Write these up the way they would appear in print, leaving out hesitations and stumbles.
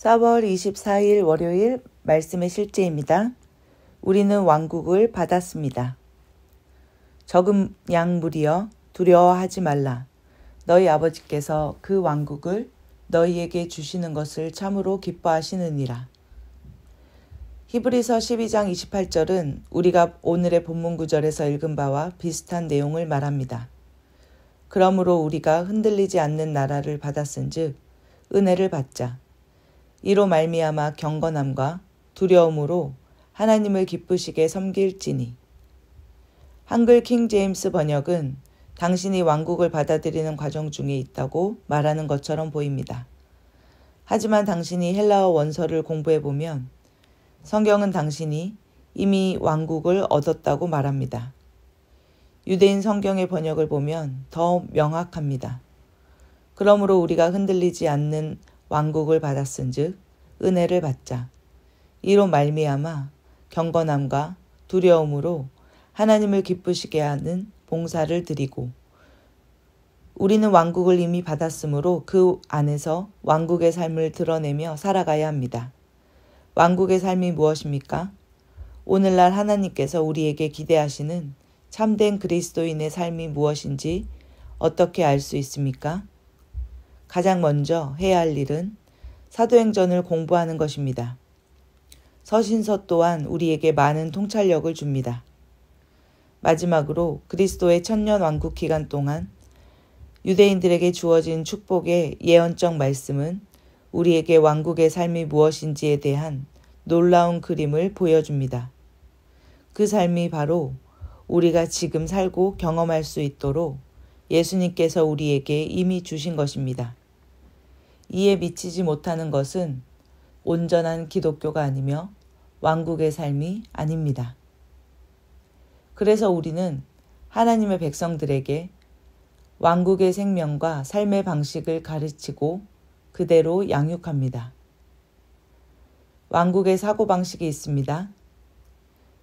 4월 24일 월요일 말씀의 실제입니다. 우리는 왕국을 받았습니다. 적은 양 무리여 두려워하지 말라. 너희 아버지께서 그 왕국을 너희에게 주시는 것을 참으로 기뻐하시느니라. 히브리서 12장 28절은 우리가 오늘의 본문 구절에서 읽은 바와 비슷한 내용을 말합니다. 그러므로 우리가 흔들리지 않는 나라를 받았은즉 은혜를 받자. 이로 말미암아 경건함과 두려움으로 하나님을 기쁘시게 섬길지니. 한글 킹 제임스 번역은 당신이 왕국을 받아들이는 과정 중에 있다고 말하는 것처럼 보입니다. 하지만 당신이 헬라어 원서를 공부해보면 성경은 당신이 이미 왕국을 얻었다고 말합니다. 유대인 성경의 번역을 보면 더 명확합니다. 그러므로 우리가 흔들리지 않는 왕국을 받았은즉 은혜를 받자. 이로 말미암아 경건함과 두려움으로 하나님을 기쁘시게 하는 봉사를 드리고, 우리는 왕국을 이미 받았으므로 그 안에서 왕국의 삶을 드러내며 살아가야 합니다. 왕국의 삶이 무엇입니까? 오늘날 하나님께서 우리에게 기대하시는 참된 그리스도인의 삶이 무엇인지 어떻게 알 수 있습니까? 가장 먼저 해야 할 일은 사도행전을 공부하는 것입니다. 서신서 또한 우리에게 많은 통찰력을 줍니다. 마지막으로 그리스도의 천년 왕국 기간 동안 유대인들에게 주어진 축복의 예언적 말씀은 우리에게 왕국의 삶이 무엇인지에 대한 놀라운 그림을 보여줍니다. 그 삶이 바로 우리가 지금 살고 경험할 수 있도록 예수님께서 우리에게 이미 주신 것입니다. 이에 미치지 못하는 것은 온전한 기독교가 아니며 왕국의 삶이 아닙니다. 그래서 우리는 하나님의 백성들에게 왕국의 생명과 삶의 방식을 가르치고 그대로 양육합니다. 왕국의 사고방식이 있습니다.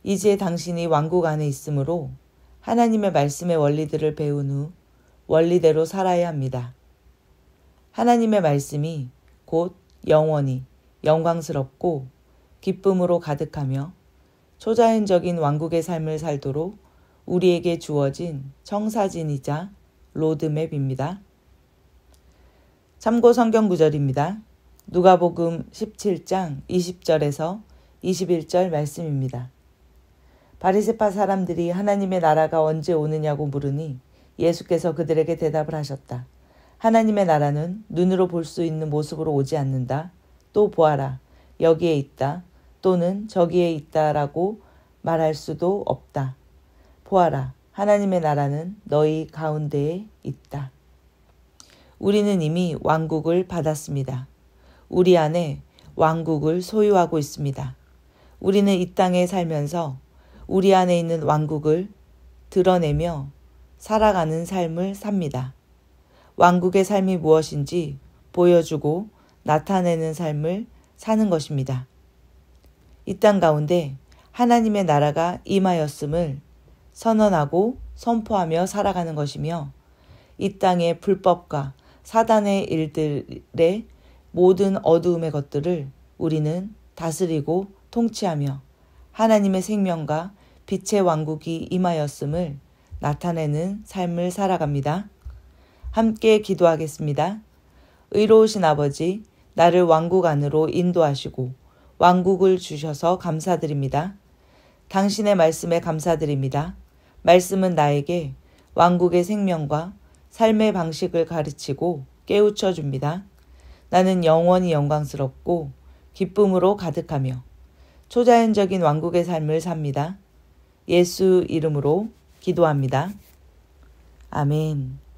이제 당신이 왕국 안에 있으므로 하나님의 말씀의 원리들을 배운 후 원리대로 살아야 합니다. 하나님의 말씀이 곧 영원히 영광스럽고 기쁨으로 가득하며 초자연적인 왕국의 삶을 살도록 우리에게 주어진 청사진이자 로드맵입니다. 참고 성경 구절입니다. 누가복음 17장 20절에서 21절 말씀입니다. 바리새파 사람들이 하나님의 나라가 언제 오느냐고 물으니 예수께서 그들에게 대답을 하셨다. 하나님의 나라는 눈으로 볼 수 있는 모습으로 오지 않는다. 또 보아라, 여기에 있다. 또는 저기에 있다라고 말할 수도 없다. 보아라, 하나님의 나라는 너희 가운데에 있다. 우리는 이미 왕국을 받았습니다. 우리 안에 왕국을 소유하고 있습니다. 우리는 이 땅에 살면서 우리 안에 있는 왕국을 드러내며 살아가는 삶을 삽니다. 왕국의 삶이 무엇인지 보여주고 나타내는 삶을 사는 것입니다. 이 땅 가운데 하나님의 나라가 임하였음을 선언하고 선포하며 살아가는 것이며, 이 땅의 불법과 사단의 일들의 모든 어두움의 것들을 우리는 다스리고 통치하며 하나님의 생명과 빛의 왕국이 임하였음을 나타내는 삶을 살아갑니다. 함께 기도하겠습니다. 의로우신 아버지, 나를 왕국 안으로 인도하시고 왕국을 주셔서 감사드립니다. 당신의 말씀에 감사드립니다. 말씀은 나에게 왕국의 생명과 삶의 방식을 가르치고 깨우쳐 줍니다. 나는 영원히 영광스럽고 기쁨으로 가득하며 초자연적인 왕국의 삶을 삽니다. 예수 이름으로 기도합니다. 아멘.